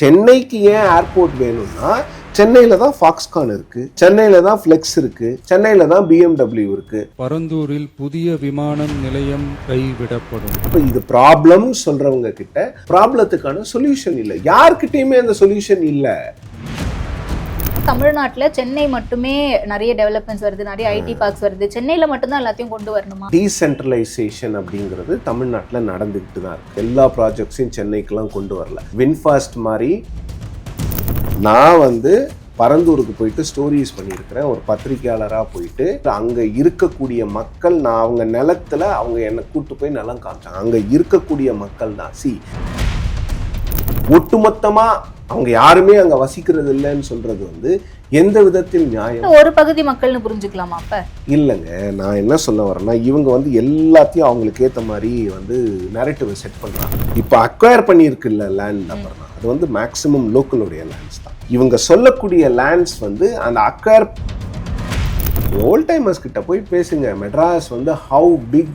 சென்னைக்கு ஏன் ஏர்போர்ட் வேணும்னா சென்னையில தான் ஃபாக்ஸ்கான் இருக்கு, சென்னையில தான் ஃப்ளெக்ஸ் இருக்கு, சென்னையில தான் BMW இருக்கு. பரந்தூரில் புதிய விமானம் நிலையம் கைவிடப்படும். இப்போ இது ப்ராப்ளம் சொல்றவங்க கிட்ட ப்ராப்ளத்துக்கான சொல்யூஷன் இல்லை, யார்கிட்டயுமே அந்த சொல்யூஷன் இல்லை. தமிழ்நாட்டில் சென்னை மட்டுமே நிறைய டெவலப்மெண்ட்ஸ் வருது, நிறைய ஐடி பார்க்ஸ் வருது, சென்னையில் மட்டும்தான் எல்லாத்தையும் கொண்டு வரணுமா? டீசென்ட்ரலைசேஷன் அப்படிங்கிறது தமிழ்நாட்டில் நடந்துக்கிட்டு தான் இருக்கு. எல்லா ப்ராஜெக்ட்ஸையும் சென்னைக்கெல்லாம் கொண்டு வரல. வின்ஃபாஸ்ட் மாதிரி நான் பரந்தூருக்கு போயிட்டு ஸ்டோரிஸ் பண்ணியிருக்கிறேன். ஒரு பத்திரிகையாளராக போயிட்டு அங்கே இருக்கக்கூடிய மக்கள், நான் அவங்க நிலத்தில் அவங்க என்னை கூப்பிட்டு போய் நிலம் காமிச்சாங்க. அங்கே இருக்கக்கூடிய மக்கள் தான் ஒட்டுமொத்தமாக அவங்க யாருமே அங்கே வசிக்கிறது இல்லைன்னு சொல்றது எந்த விதத்தில் நியாயம்? ஒரு பகுதி மக்கள்னு புரிஞ்சுக்கலாமா? அப்ப இல்லைங்க, நான் என்ன சொல்ல வரேன்னா, இவங்க எல்லாத்தையும் அவங்களுக்கு ஏற்ற மாதிரி நரேட்டிவ் செட் பண்றாங்க. இப்போ அக்வயர் பண்ணியிருக்குல்ல லேண்ட், அப்புறம் அது மேக்சிமம் லோக்கலுடைய லேண்ட்ஸ் தான். இவங்க சொல்லக்கூடிய லேண்ட்ஸ் அந்த அக்வயர். ஓல்ட் டைமர்ஸ் கிட்ட போய் பேசுங்க. Madras how big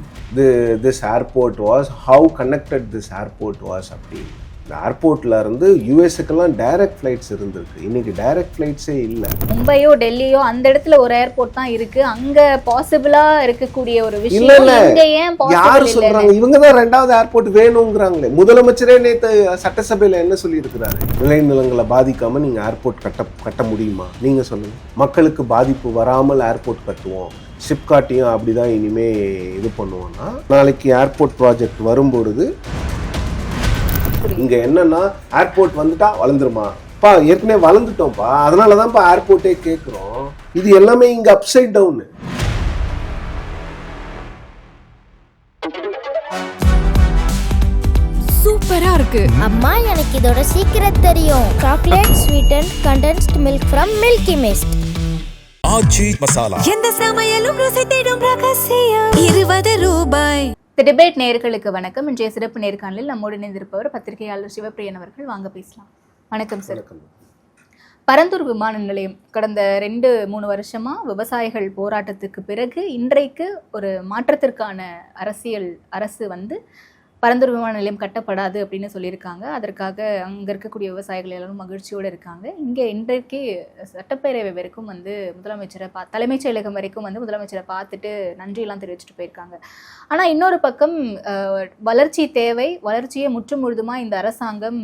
this airport was, how connected this airport was அப்படி. இந்த ஏர்போர்ட்ல இருந்து யூஎஸ்க்குலாம் டைரக்ட் ஃபிளைட்ஸ் இருந்திருக்கு. இன்னைக்கு டைரக்ட் ஃபிளைட்ஸே இல்லை. மும்பையோ டெல்லியோ அந்த இடத்துல ஒரு ஏர்போர்ட் தான் இருக்கு. அங்க பாசிபிளா இருக்கக்கூடிய ஒரு விஷயம் யாரு சொல்றாங்க? இவங்க தான் ரெண்டாவது ஏர்போர்ட் வேணுங்கிறாங்களே. முதலமைச்சரே நேற்று சட்டசபையில என்ன சொல்லி இருக்கிறாரு? விளைநிலங்களை பாதிக்காம நீங்க ஏர்போர்ட் கட்ட முடியுமா? நீங்க சொல்லுங்க. மக்களுக்கு பாதிப்பு வராமல் ஏர்போர்ட் கட்டுவோம். சிப்காட்டையும் அப்படிதான் இனிமே இது பண்ணுவோம்னா, நாளைக்கு ஏர்போர்ட் ப்ராஜெக்ட் வரும்பொழுது இங்க என்னன்னா, ஏர்போர்ட் வந்துட்டா வளர்ந்துருமா? பா ஏற்கனவே வளர்ந்துட்டோம்ப்பா, அதனாலதான்ப்பா ஏர்போர்ட்டே கேட்கிறோம். இது எல்லாமே இங்க அப்சைட் டவுன். சூப்பரா இருக்கு அம்மா, எனக்கு இதோட சீக்ரெட் தெரியும். Chocolate sweetened condensed milk from Milky Mist. Aachi masala. எந்த சமையலும் ருசி தேடும் ரகசியம். 20 ரூபாய். டிபேட் நேயர்களுக்கு வணக்கம். இன்றைய சிறப்பு நேர்காணலில் நம்மோடு இணைந்திருப்பவர் பத்திரிகையாளர் சிவப்பிரியன் அவர்கள். வாங்க பேசலாம். வணக்கம் சார். பரந்தூர் விமான நிலையம் கடந்த 2-3 வருஷமா விவசாயிகள் போராட்டத்துக்கு பிறகு இன்றைக்கு ஒரு மாற்றத்திற்கான அரசு பரந்தூர் விமான நிலையம் கட்டப்படாது அப்படின்னு சொல்லியிருக்காங்க. அதற்காக அங்கே இருக்கக்கூடிய விவசாயிகள் எல்லாரும் மகிழ்ச்சியோடு இருக்காங்க. இங்கே இன்றைக்கு சட்டப்பேரவை வரைக்கும் முதலமைச்சரை தலைமைச் செயலகம் வரைக்கும் முதலமைச்சரை பார்த்துட்டு நன்றியெல்லாம் தெரிவிச்சுட்டு போயிருக்காங்க. ஆனால் இன்னொரு பக்கம் வளர்ச்சி தேவை, வளர்ச்சியை முற்றும் முழுதுமாக இந்த அரசாங்கம்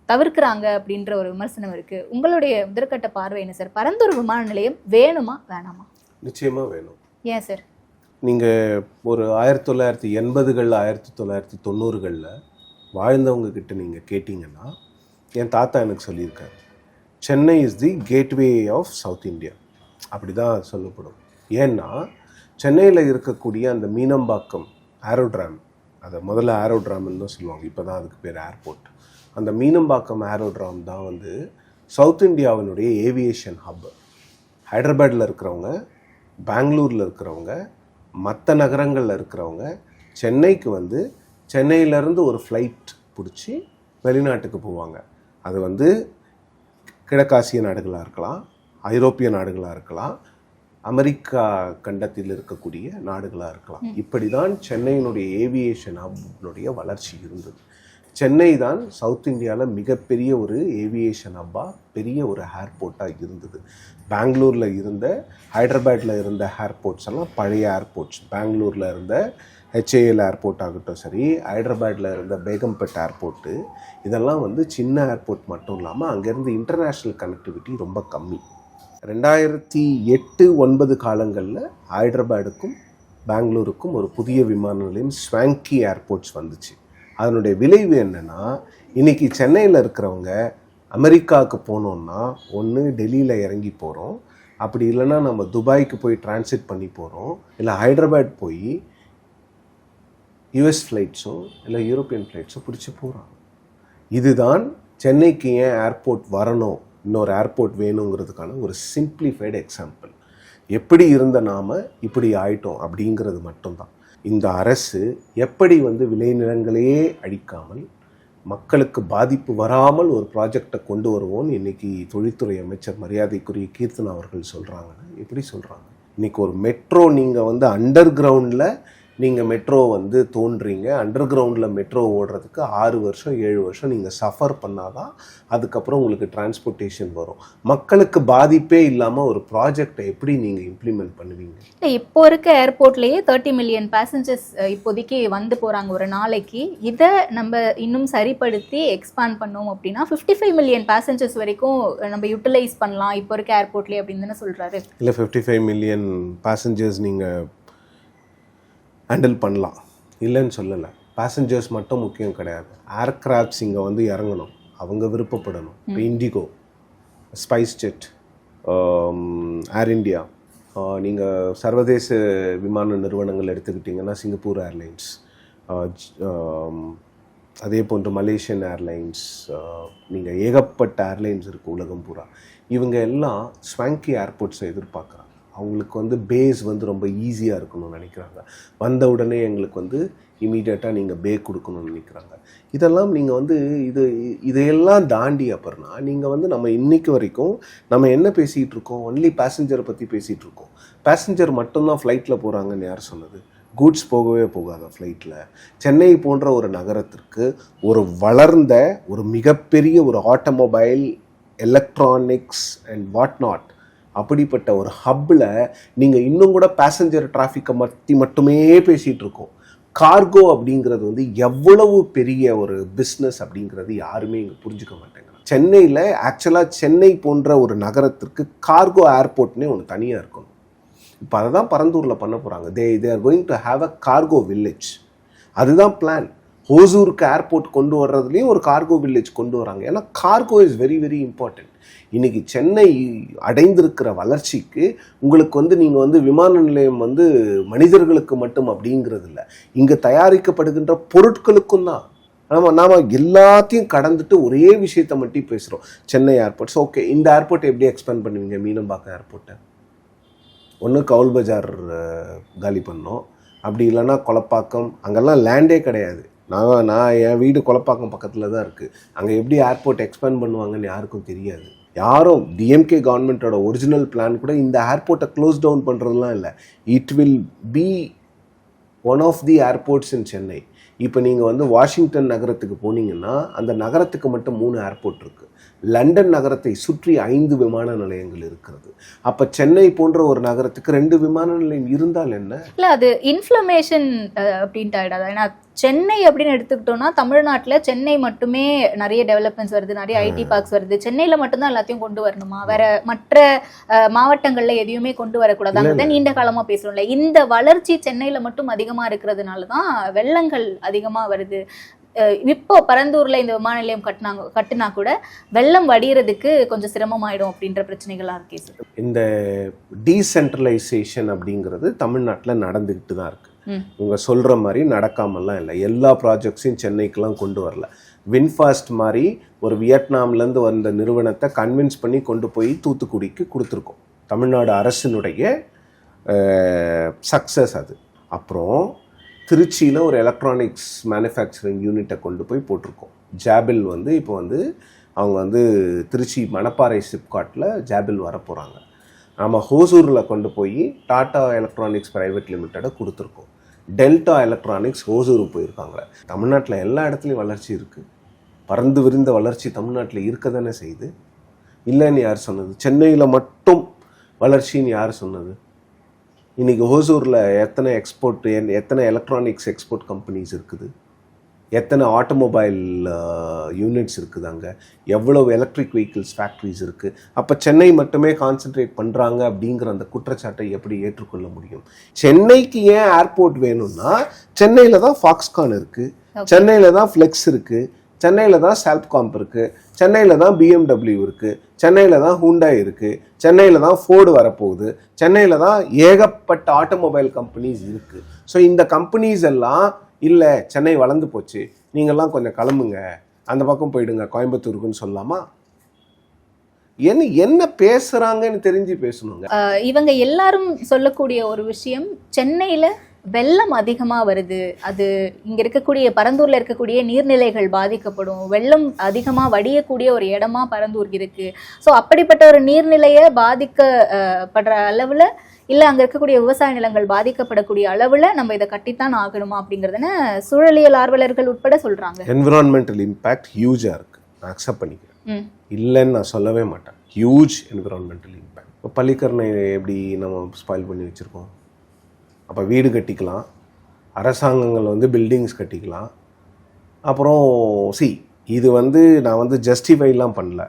தவிர்க்கிறாங்க அப்படின்ற ஒரு விமர்சனம் இருக்குது. உங்களுடைய முதற்கட்ட பார்வை என்ன சார்? பரந்தூர் விமான நிலையம் வேணுமா வேணாமா? நிச்சயமாக வேணும். ஏன் சார்? நீங்கள் ஒரு 1980கள் 1990களில் வாழ்ந்தவங்க கிட்ட நீங்கள் கேட்டிங்கன்னா, என் தாத்தா எனக்கு சொல்லியிருக்காரு, Chennai is the gateway of south India. அப்படி தான் சொல்லப்படும். ஏன்னா சென்னையில் இருக்கக்கூடிய அந்த மீனம்பாக்கம் ஏரோட்ராம், அதை முதல்ல ஏரோட்ராம்னு தான் சொல்லுவாங்க, இப்போ தான் அதுக்கு பேர் ஏர்போர்ட். அந்த மீனம்பாக்கம் ஏரோட்ராம் தான் சவுத் இந்தியாவினுடைய ஏவியேஷன் ஹப். ஹைதராபாடில் இருக்கிறவங்க, பெங்களூரில் இருக்கிறவங்க, மற்ற நகரங்களில் இருக்கிறவங்க சென்னைக்கு சென்னையிலேருந்து ஒரு ஃப்ளைட் பிடிச்சி வெளிநாட்டுக்கு போவாங்க. அது கிழக்காசிய நாடுகளாக இருக்கலாம், ஐரோப்பிய நாடுகளாக இருக்கலாம், அமெரிக்கா கண்டத்தில் இருக்கக்கூடிய நாடுகளாக இருக்கலாம். இப்படி தான் சென்னையினுடைய ஏவியேஷன் ஹப்னுடைய வளர்ச்சி இருந்தது. சென்னை தான் சவுத் இந்தியாவில் மிகப்பெரிய ஒரு ஏவியேஷன் ஹப்பாக, பெரிய ஒரு ஏர்போர்ட்டாக இருந்தது. பெங்களூரில் இருந்த, ஹைதராபாடில் இருந்த ஏர்போர்ட்ஸ் எல்லாம் பழைய ஏர்போர்ட்ஸ். பெங்களூரில் இருந்த HAL ஏர்போர்ட் ஆகட்டும் சரி, ஹைதராபாடில் இருந்த பேகம்பேட் ஏர்போர்ட்டு, இதெல்லாம் சின்ன ஏர்போர்ட் மட்டும் இல்லாமல் அங்கேருந்து இன்டர்நேஷ்னல் கனெக்டிவிட்டி ரொம்ப கம்மி. 2008-9 காலங்களில் ஹைதராபாடுக்கும் பெங்களூருக்கும் ஒரு புதிய விமான நிலையம், ஸ்வாங்கி ஏர்போர்ட்ஸ் வந்துச்சு. அதனுடைய விளைவு என்னென்னா, இன்றைக்கி சென்னையில் இருக்கிறவங்க அமெரிக்காவுக்கு போனோம்னா ஒன்று டெல்லியில் இறங்கி போகிறோம், அப்படி இல்லைன்னா நம்ம துபாய்க்கு போய் டிரான்சிட் பண்ணி போகிறோம், இல்லை ஹைதராபாத் போய் US ஃப்ளைட்ஸோ இல்லை யூரோப்பியன் ஃப்ளைட்ஸோ பிடிச்சி போகிறாங்க. இதுதான் சென்னைக்கு ஏன் ஏர்போர்ட் வரணும், இன்னொரு ஏர்போர்ட் வேணுங்கிறதுக்கான ஒரு சிம்பிளிஃபைடு எக்ஸாம்பிள். எப்படி இருந்த நாம் இப்படி ஆயிட்டோம் அப்படிங்கிறது மட்டும்தான். இந்த அரசு எப்படி விளைநிலங்களையே அழிக்காமல் மக்களுக்கு பாதிப்பு வராமல் ஒரு ப்ராஜெக்டை கொண்டு வருவோன்னு இன்றைக்கி தொழில்துறை அமைச்சர் மரியாதைக்குரிய கீர்த்தனா அவர்கள் சொல்கிறாங்கன்னா எப்படி சொல்கிறாங்க? இன்றைக்கி ஒரு மெட்ரோ நீங்கள் அண்டர் கிரவுண்டில் நீங்கள் மெட்ரோ வந்து தோன்றீங்க, அண்டர் கிரவுண்டில் மெட்ரோ ஓடுறதுக்கு 6 வருஷம் 7 வருஷம் நீங்கள் சஃபர் பண்ணாதான் அதுக்கப்புறம் உங்களுக்கு டிரான்ஸ்போர்ட்டேஷன் வரும். மக்களுக்கு பாதிப்பே இல்லாமல் ஒரு ப்ராஜெக்டை எப்படி நீங்கள் இம்ப்ளிமெண்ட் பண்ணுவீங்க? இல்லை, இப்போ இருக்க ஏர்போர்ட்லேயே 30 மில்லியன் பேசஞ்சர்ஸ் இப்போதைக்கு வந்து போகிறாங்க ஒரு நாளைக்கு. இதை நம்ம இன்னும் சரிப்படுத்தி எக்ஸ்பேண்ட் பண்ணோம் அப்படின்னா 55 மில்லியன் பேசஞ்சர்ஸ் வரைக்கும் நம்ம யூட்டிலைஸ் பண்ணலாம் இப்போ இருக்க ஏர்போர்ட்லேயே அப்படின்னு தானே சொல்கிறாரு. இல்லை, 55 மில்லியன் பேசஞ்சர்ஸ் நீங்கள் ஹேண்டில் பண்ணலாம், இல்லைன்னு சொல்லலை. பேசஞ்சர்ஸ் மட்டும் முக்கியம் கிடையாது, ஏர்கிராஃப்ட்ஸ் இங்கே வந்து இறங்கணும், அவங்க விருப்பப்படணும். இப்போ இண்டிகோ, ஸ்பைஸ் ஜெட், ஏர் இண்டியா, நீங்கள் சர்வதேச விமான நிறுவனங்கள் எடுத்துக்கிட்டிங்கன்னா சிங்கப்பூர் ஏர்லைன்ஸ், அதே போன்று மலேசியன் ஏர்லைன்ஸ், நீங்கள் ஏகப்பட்ட ஏர்லைன்ஸ் இருக்குது உலகம் பூரா. இவங்க எல்லாம் ஸ்வாங்கி ஏர்போர்ட்ஸை எதிர்பார்க்குறாங்க. அவங்களுக்கு வந்து பேஸ் வந்து ரொம்ப ஈஸியாக இருக்கணும்னு நினைக்கிறாங்க. வந்த உடனே எங்களுக்கு வந்து இமீடியட்டாக நீங்கள் பே கொடுக்கணும்னு நினைக்கிறாங்க. இதெல்லாம் நீங்கள் வந்து இதையெல்லாம் தாண்டி அப்புறம்னா நீங்கள் வந்து நம்ம இன்றைக்கு வரைக்கும் நம்ம என்ன பேசிகிட்டு இருக்கோம்? ஒன்லி பேசஞ்சரை பற்றி பேசிகிட்டு இருக்கோம். பேசஞ்சர் மட்டும்தான் ஃப்ளைட்டில் போகிறாங்கன்னு யார் சொன்னது? கூட்ஸ் போகவே போகாத ஃப்ளைட்டில். சென்னை போன்ற ஒரு நகரத்திற்கு ஒரு வளர்ந்த ஒரு மிகப்பெரிய ஒரு automobile, electronics and what not அப்படிப்பட்ட ஒரு ஹப்பில் நீங்கள் இன்னும் கூட பேசஞ்சர் டிராஃபிக்கை மட்டுமே பேசிகிட்டு இருக்கோம். கார்கோ அப்படிங்கிறது வந்து எவ்வளவு பெரிய ஒரு பிஸ்னஸ் அப்படிங்கிறது யாருமே இங்கே புரிஞ்சுக்க மாட்டேங்கிறாங்க. சென்னையில் ஆக்சுவலாக சென்னை போன்ற ஒரு நகரத்திற்கு கார்கோ ஏர்போர்ட்னே ஒன்று தனியாக இருக்கணும். இப்போ அதை தான் பரந்தூரில் பண்ண போகிறாங்க. They are going to have a cargo village. அதுதான் பிளான். ஹோசூருக்கு ஏர்போர்ட் கொண்டு வர்றதுலேயும் ஒரு கார்கோ வில்லேஜ் கொண்டு வராங்க. ஏன்னா cargo is very very important. இன்றைக்கி சென்னை அடைந்திருக்கிற வளர்ச்சிக்கு உங்களுக்கு வந்து நீங்கள் வந்து விமான நிலையம் வந்து மனிதர்களுக்கு மட்டும் அப்படிங்கிறது இல்லை, இங்கே தயாரிக்கப்படுகின்ற பொருட்களுக்கும் தான். நாம் எல்லாத்தையும் கடந்துட்டு ஒரே விஷயத்தை மட்டும் பேசுகிறோம். சென்னை ஏர்போர்ட்ஸ் ஓகே, இந்த ஏர்போர்ட்டை எப்படி எக்ஸ்பேண்ட் பண்ணுவீங்க? மீனம்பாக்கம் ஏர்போர்ட்டை ஒன்று கவுல் பஜார் காலி பண்ணோம், அப்படி இல்லைன்னா கொலப்பாக்கம், அங்கெல்லாம் லேண்டே கிடையாது. நான் என் வீடு கொலப்பாக்கம் பக்கத்தில் தான் இருக்குது. அங்கே எப்படி ஏர்போர்ட் எக்ஸ்பேண்ட் பண்ணுவாங்கன்னு யாருக்கும் தெரியாது. யாரும் டிஎம்கே கவர்மெண்ட்டோட ஒரிஜினல் பிளான் கூட இந்த ஏர்போர்ட்டை க்ளோஸ் டவுன் பண்ணுறதுலாம் இல்லை. It will be one of the airports in Chennai. இப்போ நீங்கள் வந்து வாஷிங்டன் நகரத்துக்கு போனீங்கன்னா அந்த நகரத்துக்கு மட்டும் 3 ஏர்போர்ட் இருக்குது. லண்டன் நகரத்தை சுற்றி 5 விமான நிலையங்கள் இருக்கிறது. அப்போ சென்னை போன்ற ஒரு நகரத்துக்கு 2 விமான நிலையம் இருந்தால் என்ன? இல்லை, அது இன்ஃப்ளமேஷன் அப்படின்ட்டு ஆகிடாது. ஏன்னா சென்னை அப்படின்னு எடுத்துக்கிட்டோம்னா தமிழ்நாட்டில் சென்னை மட்டுமே நிறைய டெவலப்மெண்ட்ஸ் வருது, நிறைய ஐடி பார்க்ஸ் வருது. சென்னையில் மட்டும்தான் எல்லாத்தையும் கொண்டு வரணுமா? வேற மற்ற மாவட்டங்களில் எதையுமே கொண்டு வரக்கூடாது? அங்கே தான் நீண்ட காலமாக பேசுகிறோம்ல. இந்த வளர்ச்சி சென்னையில் மட்டும் அதிகமாக இருக்கிறதுனால தான் வெள்ளங்கள் அதிகமாக வருது. இப்போ பரந்தூரில் இந்த விமான நிலையம் கட்டினா கூட வெள்ளம் வடிகிறதுக்கு கொஞ்சம் சிரமமாயிடும் அப்படின்ற பிரச்சனைகள்லாம் இருக்கே சார். இந்த டீசென்ட்ரலைசேஷன் அப்படிங்கிறது தமிழ்நாட்டில் நடந்துக்கிட்டு தான் இருக்குது. இவங்க சொல்கிற மாதிரி நடக்காமல்லாம் இல்லை. எல்லா ப்ராஜெக்ட்ஸையும் சென்னைக்கெலாம் கொண்டு வரல. வின்ஃபாஸ்ட் மாதிரி ஒரு வியட்நாம்லேருந்து வந்த நிறுவனத்தை கன்வின்ஸ் பண்ணி கொண்டு போய் தூத்துக்குடிக்கு கொடுத்துருக்கோம். தமிழ்நாடு அரசினுடைய சக்ஸஸ் அது. அப்புறம் திருச்சியில் ஒரு எலக்ட்ரானிக்ஸ் மேனுஃபேக்சரிங் யூனிட்டை கொண்டு போய் போட்டிருக்கோம். ஜாபில் வந்து இப்போ வந்து அவங்க வந்து திருச்சி மணப்பாறை சிப்காட்டில் ஜாபில் வர போகிறாங்க. நம்ம ஹோசூரில் கொண்டு போய் டாடா எலக்ட்ரானிக்ஸ் பிரைவேட் லிமிட்டடை கொடுத்துருக்கோம். டெல்டா எலக்ட்ரானிக்ஸ் ஹோசூருக்கு போயிருக்காங்க. தமிழ்நாட்டில் எல்லா இடத்துலையும் வளர்ச்சி இருக்குது. பறந்து விரிந்த வளர்ச்சி தமிழ்நாட்டில் இருக்க தானே செய்யுது. இல்லைன்னு யார் சொன்னது? சென்னையில் மட்டும் வளர்ச்சின்னு யார் சொன்னது? இன்றைக்கி ஹோசூரில் எத்தனை எலக்ட்ரானிக்ஸ் எக்ஸ்போர்ட் கம்பெனிஸ் இருக்குது, எத்தனை ஆட்டோமொபைல் யூனிட்ஸ் இருக்குது, அங்கே எவ்வளவு எலக்ட்ரிக் வெஹிக்கிள்ஸ் ஃபேக்ட்ரிஸ் இருக்குது. அப்போ சென்னை மட்டுமே கான்சென்ட்ரேட் பண்ணுறாங்க அப்படிங்கிற அந்த குற்றச்சாட்டை எப்படி ஏற்றுக்கொள்ள முடியும்? சென்னைக்கு ஏன் ஏர்போர்ட் வேணும்னா சென்னையில் தான் ஃபாக்ஸ்கான் இருக்குது, சென்னையில் தான் ஃப்ளெக்ஸ் இருக்குது, சென்னையில் தான் சால்ப்காம்ப் இருக்குது, சென்னையில் தான் BMW இருக்குது, சென்னையில் தான் ஹூண்டாய் இருக்குது, சென்னையில் தான் ஃபோர்டு வரப்போகுது, சென்னையில் தான் ஏகப்பட்ட ஆட்டோமொபைல் கம்பெனிஸ் இருக்குது. ஸோ இந்த கம்பெனிஸ் எல்லாம் இல்லை சென்னை வளர்ந்து போச்சு, நீங்கள்லாம் கொஞ்சம் கிளம்புங்க, அந்த பக்கம் போயிடுங்க கோயம்புத்தூருக்குன்னு சொல்லலாமா? என்ன பேசுகிறாங்கன்னு தெரிஞ்சு பேசணுங்க. இவங்க எல்லாரும் சொல்லக்கூடிய ஒரு விஷயம், சென்னையில் வெள்ளம் அதிகமா வருது, அது இங்க இருக்கக்கூடிய பரந்தூர்ல இருக்கக்கூடிய நீர்நிலைகள் பாதிக்கப்படும், வெள்ளம் அதிகமா வடியக்கூடிய ஒரு இடமா பரந்தூர் இருக்கு. ஸோ அப்படிப்பட்ட ஒரு நீர்நிலையை பாதிக்கப்படுற அளவுல இல்ல அங்க இருக்கக்கூடிய விவசாய நிலங்கள் பாதிக்கப்படக்கூடிய அளவுல நம்ம இதை கட்டித்தான் ஆகணுமா அப்படிங்கறதுன்னு சூழலியல் ஆர்வலர்கள் உட்பட சொல்றாங்க. என்விரான்மெண்டல் இம்பேக்ட் ஹியூஜா இருக்கு, நான் அக்செப்ட் பண்ணிக்கிறேன், இல்லைன்னு நான் சொல்லவே மாட்டேன். Huge environmental impact. இப்போ பள்ளிக்கரணை எப்படி நம்ம ஸ்பாயில் பண்ணி வச்சுருக்கோம். அப்போ வீடு கட்டிக்கலாம், அரசாங்கங்கள் வந்து பில்டிங்ஸ் கட்டிக்கலாம். அப்புறம் இது வந்து நான் வந்து ஜஸ்டிஃபைலாம் பண்ணல.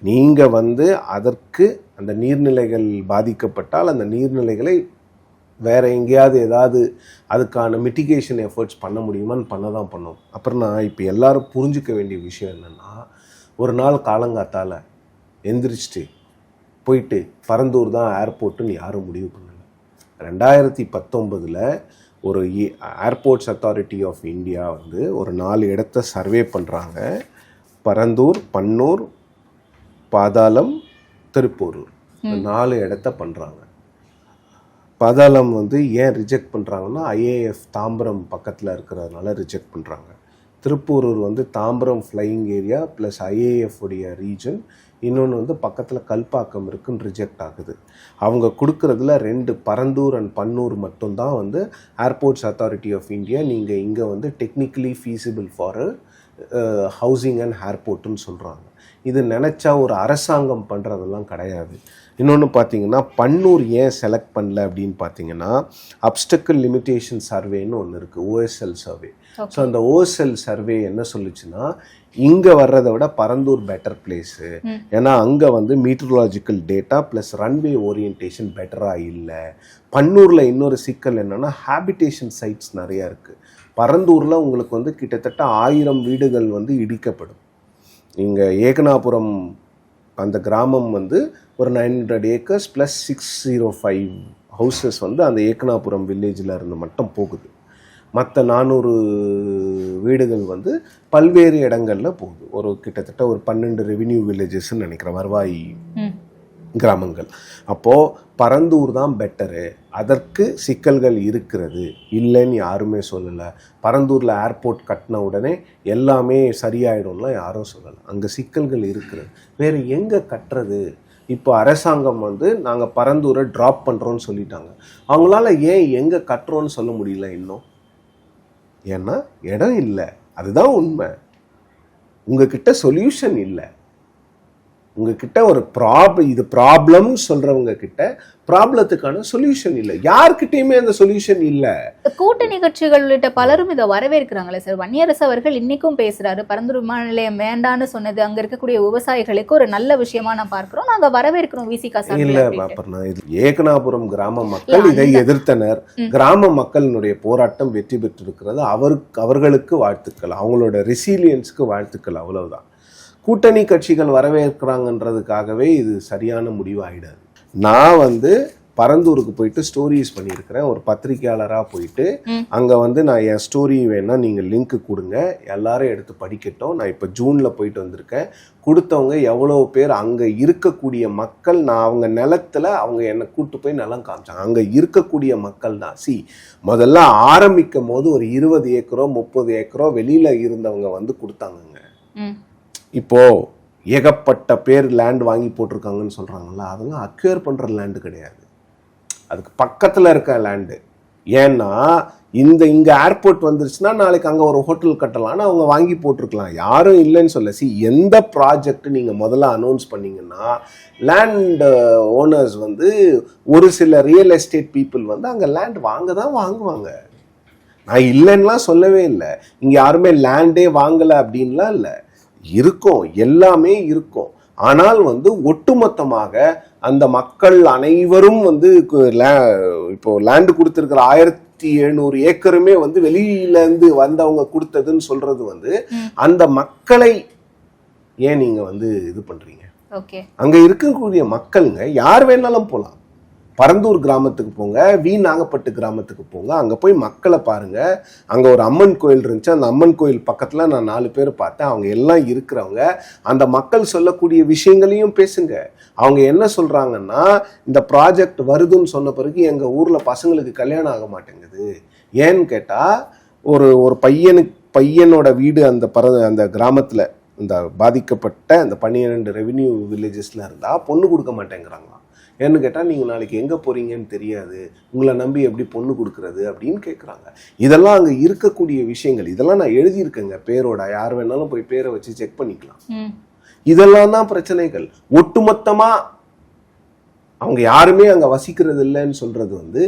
நீங்கள் வந்து அதற்கு அந்த நீர்நிலைகள் பாதிக்கப்பட்டால் அந்த நீர்நிலைகளை வேறு எங்கேயாவது ஏதாவது அதுக்கான மிட்டிகேஷன் எஃபர்ட்ஸ் பண்ண முடியுமான்னு பண்ண தான் பண்ணோம். அப்புறம் நான் இப்போ எல்லோரும் புரிஞ்சிக்க வேண்டிய விஷயம் என்னென்னா, ஒரு நாள் காலங்காத்தால் எந்திரிச்சிட்டு போயிட்டு பரந்தூர் தான் ஏர்போர்ட்டுன்னு யாரும் முடிவு பண்ணலை. 2019 ஒரு ஏர்போர்ட்ஸ் அத்தாரிட்டி ஆஃப் இந்தியா வந்து ஒரு 4 இடத்த சர்வே பண்ணுறாங்க. பரந்தூர், பன்னூர், பாதாளம், திருப்போரூர், 4 இடத்த பண்ணுறாங்க. பாதாளம் வந்து ஏன் ரிஜெக்ட் பண்ணுறாங்கன்னா ஐஏஎஃப் தாம்பரம் பக்கத்தில் இருக்கிறதுனால ரிஜெக்ட் பண்ணுறாங்க. திருப்பூரூர் வந்து Tambaram flying area plus IAF உடைய ரீஜன், இன்னொன்று வந்து பக்கத்தில் கல்பாக்கம் இருக்குன்னு ரிஜெக்ட் ஆகுது. அவங்க கொடுக்குறதுல 2 பரந்தூர் அண்ட் பன்னூர் மட்டும்தான் வந்து ஏர்போர்ட்ஸ் அத்தாரிட்டி ஆஃப் இந்தியா நீங்கள் இங்கே வந்து technically feasible for housing and ஏர்போர்ட்டுன்னு சொல்கிறாங்க. இது நினச்சா ஒரு அரசாங்கம் பண்ணுறதெல்லாம் கிடையாது. இன்னொன்று பார்த்தீங்கன்னா பன்னூர் ஏன் செலக்ட் பண்ணல அப்படின்னு பார்த்தீங்கன்னா அப்டக்கிள் லிமிட்டேஷன் சர்வேன்னு ஒன்று இருக்குது, ஓஎஸ்எல் சர்வே. ஸோ அந்த ஓஎஸ்எல் சர்வே என்ன சொல்லுச்சுன்னா இங்கே வர்றதை விட பரந்தூர் பெட்டர் பிளேஸு. ஏன்னா அங்கே வந்து meteorological data plus runway orientation பெட்டராக இல்லை. பன்னூரில் இன்னொரு சிக்கல் என்னென்னா ஹேபிடேஷன் சைட்ஸ் நிறையா இருக்குது. பரந்தூரில் உங்களுக்கு வந்து கிட்டத்தட்ட 1000 வீடுகள் வந்து இடிக்கப்படும். இங்கே ஏகனாபுரம் அந்த கிராமம் வந்து ஒரு 900 ஏக்கர்ஸ் ப்ளஸ் 605 ஹவுசஸ் வந்து அந்த ஏகனாபுரம் வில்லேஜில் இருந்து மட்டும் போகுது. மற்ற 400 வீடுகள் வந்து பல்வேறு இடங்களில் போகுது. ஒரு கிட்டத்தட்ட ஒரு 12 ரெவின்யூ வில்லேஜஸ்ன்னு நினைக்கிறேன், வருவாய் கிராமங்கள். அப்போது பரந்தூர் தான் பெட்டரு. அதற்கு சிக்கல்கள் இருக்கிறது, இல்லைன்னு யாருமே சொல்லலை. பரந்தூரில் ஏர்போர்ட் கட்டின உடனே எல்லாமே சரியாயிடும்லாம் யாரும் சொல்லலை. அங்கே சிக்கல்கள் இருக்கிறது. வேறு எங்கே கட்டுறது? இப்போ அரசாங்கம் வந்து நாங்கள் பரந்தூரை ட்ராப் பண்ணுறோன்னு சொல்லிட்டாங்க. அவங்களால ஏன் எங்கே கட்டுறோன்னு சொல்ல முடியல இன்னும்? ஏன்னா இடம் இல்லை, அதுதான் உண்மை. உங்ககிட்ட சொல்யூஷன் இல்லை. உங்ககிட்ட ஒரு இது ப்ராப்ளம் சொல்றவங்க கிட்ட ப்ராப்ளத்துக்கான சொல்யூஷன் இல்லை. யார்கிட்டயுமே அந்த சொல்யூஷன் இல்லை. கூட்டணி கட்சிகள் உள்ளிட்ட பலரும் இதை வரவேற்கிறாங்களே சார். வன்னியரசு அவர்கள் இன்னைக்கும் பேசுறாரு, பரந்தூர் விமான நிலையம் வேண்டான்னு சொன்னது அங்க இருக்கக்கூடிய விவசாயிகளுக்கு ஒரு நல்ல விஷயமா நான் பார்க்கிறோம், நாங்க வரவேற்கிறோம் விசிகா சார். இல்ல அப்புறம் இது ஏகனாபுரம் கிராம மக்கள் இதை எதிர்த்தனர். கிராம மக்களினுடைய போராட்டம் வெற்றி பெற்றிருக்கிறது. அவர்களுக்கு வாழ்த்துக்கள், அவங்களோட ரெசிலியன்ஸ்க்கு வாழ்த்துக்கள், அவ்வளவுதான். கூட்டணி கட்சிகள் வரவேற்கிறாங்கன்றதுக்காகவே இது சரியான முடிவு ஆகிடாது. நான் வந்து பரந்தூருக்கு போயிட்டு ஸ்டோரிஸ் பண்ணியிருக்கிறேன். ஒரு பத்திரிகையாளராக போயிட்டு அங்கே வந்து நான் என் ஸ்டோரி வேணா நீங்கள் லிங்க் கொடுங்க, எல்லாரும் எடுத்து படிக்கட்டும். நான் இப்போ ஜூனில் போயிட்டு வந்திருக்கேன். கொடுத்தவங்க எவ்வளோ பேர் அங்கே இருக்கக்கூடிய மக்கள், நான் அவங்க நிலத்தில் அவங்க என்னை கூப்பிட்டு போய் நிலம் காமிச்சாங்க. அங்கே இருக்கக்கூடிய மக்கள் தான். முதல்ல ஆரம்பிக்கும் போது ஒரு 20 ஏக்கரோ 30 ஏக்கரோ வெளியில் இருந்தவங்க வந்து கொடுத்தாங்கங்க. இப்போ ஏகப்பட்ட பேர் லேண்ட் வாங்கி போட்டிருக்காங்கன்னு சொல்றாங்கல்ல, அதெல்லாம் அக்யூர் பண்ற லேண்டு கிடையாது, அதுக்கு பக்கத்துல இருக்க லேண்டு. ஏன்னா இங்க ஏர்போர்ட் வந்துருச்சுன்னா நாளைக்கு அங்க ஒரு ஹோட்டல் கட்டலாம்னு அவங்க வாங்கி போட்டிருக்கலாம், யாரும் இல்லைன்னு சொல்ல. எந்த ப்ராஜெக்ட் நீங்க முதல்ல அனௌன்ஸ் பண்ணீங்கன்னா லேண்ட் ஓனர்ஸ் வந்து ஒரு சில ரியல் எஸ்டேட் பீப்புள் வந்து அங்க லேண்ட் வாங்குவாங்க. நான் இல்லைன்னுலாம் சொல்லவே இல்லை. இங்க யாருமே லேண்டே வாங்கலை அப்படின்லாம் இல்லை, இருக்கும், எல்லாமே இருக்கும். ஆனால் வந்து ஒட்டுமொத்தமாக அந்த மக்கள் அனைவரும் வந்து இப்போ லேண்டு கொடுத்துருக்கிற 1700 ஏக்கருமே வந்து வெளியிலேருந்து வந்தவங்க கொடுத்ததுன்னு சொல்றது வந்து அந்த மக்களை ஏன் நீங்க வந்து இது பண்றீங்க? அங்க இருக்கக்கூடிய மக்களுங்க யார் வேணாலும் போகலாம். பரந்தூர் கிராமத்துக்கு போங்க, நாகப்பட்டு கிராமத்துக்கு போங்க, அங்கே போய் மக்களை பாருங்க. அங்கே ஒரு அம்மன் கோயில் இருந்துச்சு, அந்த அம்மன் கோயில் பக்கத்தில் நான் 4 பேர் பார்த்தேன். அவங்க எல்லாம் இருக்கிறவங்க அந்த மக்கள் சொல்லக்கூடிய விஷயங்களையும் பேசுங்க. அவங்க என்ன சொல்கிறாங்கன்னா, இந்த ப்ராஜெக்ட் வருதுன்னு சொன்ன பிறகு எங்கள் ஊரில் பசங்களுக்கு கல்யாணம் ஆக மாட்டேங்குது, ஏன்னு கேட்டால் ஒரு பையனோட வீடு அந்த கிராமத்தில் இந்த பாதிக்கப்பட்ட அந்த 12 ரெவென்யூ வில்லேஜஸில் இருந்தால் பொண்ணு கொடுக்க மாட்டேங்கிறாங்களாம். ஏன்னு கேட்டால் நீங்கள் நாளைக்கு எங்கே போகிறீங்கன்னு தெரியாது, உங்களை நம்பி எப்படி பொண்ணு கொடுக்குறது அப்படின்னு கேட்குறாங்க. இதெல்லாம் அங்கே இருக்கக்கூடிய விஷயங்கள். இதெல்லாம் நான் எழுதியிருக்கேங்க பேரோட, யார் வேணாலும் போய் பேரை வச்சு செக் பண்ணிக்கலாம். இதெல்லாம் தான் பிரச்சனைகள். ஒட்டுமொத்தமாக அவங்க யாருமே அங்கே வசிக்கிறது இல்லைன்னு சொல்றது வந்து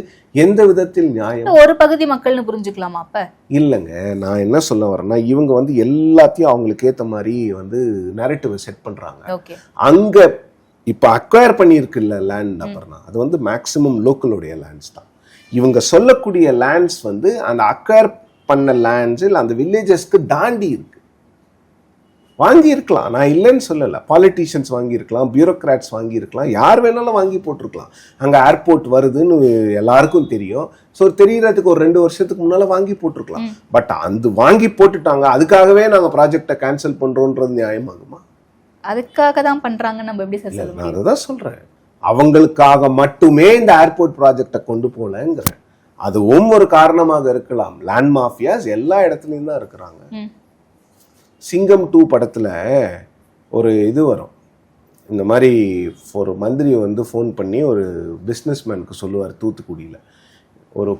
எந்த விதத்தில் நியாயம்? ஒரு பகுதி மக்கள்னு புரிஞ்சுக்கலாமா அப்ப? இல்லைங்க, நான் என்ன சொல்ல வரேன்னா, இவங்க வந்து எல்லாத்தையும் அவங்களுக்கு ஏற்ற மாதிரி வந்து நரேட்டிவ் செட் பண்றாங்க. அங்க இப்போ அக்வயர் பண்ணியிருக்குல்ல லேண்ட், அப்புறம் அது வந்து மேக்சிமம் லோக்கலுடைய லேண்ட்ஸ் தான். இவங்க சொல்லக்கூடிய லேண்ட்ஸ் வந்து அந்த அக்வயர் பண்ண லேண்ட்ஸ் இல்லை அந்த வில்லேஜஸ்க்கு தாண்டி இருக்கு. வாங்கியிருக்கலாம், நான் இல்லைன்னு சொல்லலை. பாலிட்டிஷியன்ஸ் வாங்கியிருக்கலாம், பியூரோக்ராட்ஸ் வாங்கியிருக்கலாம், யார் வேணாலும் வாங்கி போட்டிருக்கலாம். அங்கே ஏர்போர்ட் வருதுன்னு எல்லாருக்கும் தெரியும். ஸோ தெரியறதுக்கு ஒரு 2 வருஷத்துக்கு முன்னால் வாங்கி போட்டிருக்கலாம். பட் அந்த வாங்கி போட்டுட்டாங்க, அதுக்காகவே நாங்கள் ப்ராஜெக்டை கேன்சல் பண்ணுறோன்றது நியாயமாகுமா? அதுக்காக தான் பண்ணுறாங்க, நம்ம எப்படி சார்? நான் அதை தான் சொல்கிறேன், அவங்களுக்காக மட்டுமே இந்த ஏர்போர்ட் ப்ராஜெக்டை கொண்டு போகலங்கிறேன். அதுவும் ஒரு காரணமாக இருக்கலாம். லேண்ட் மாஃபியாஸ் எல்லா இடத்துலையும் தான் இருக்கிறாங்க. சிங்கம் 2 படத்தில் ஒரு இது வரும், இந்த மாதிரி ஒரு மந்திரி வந்து ஃபோன் பண்ணி ஒரு பிஸ்னஸ்மேனுக்கு சொல்லுவார், தூத்துக்குடியில் ஒரு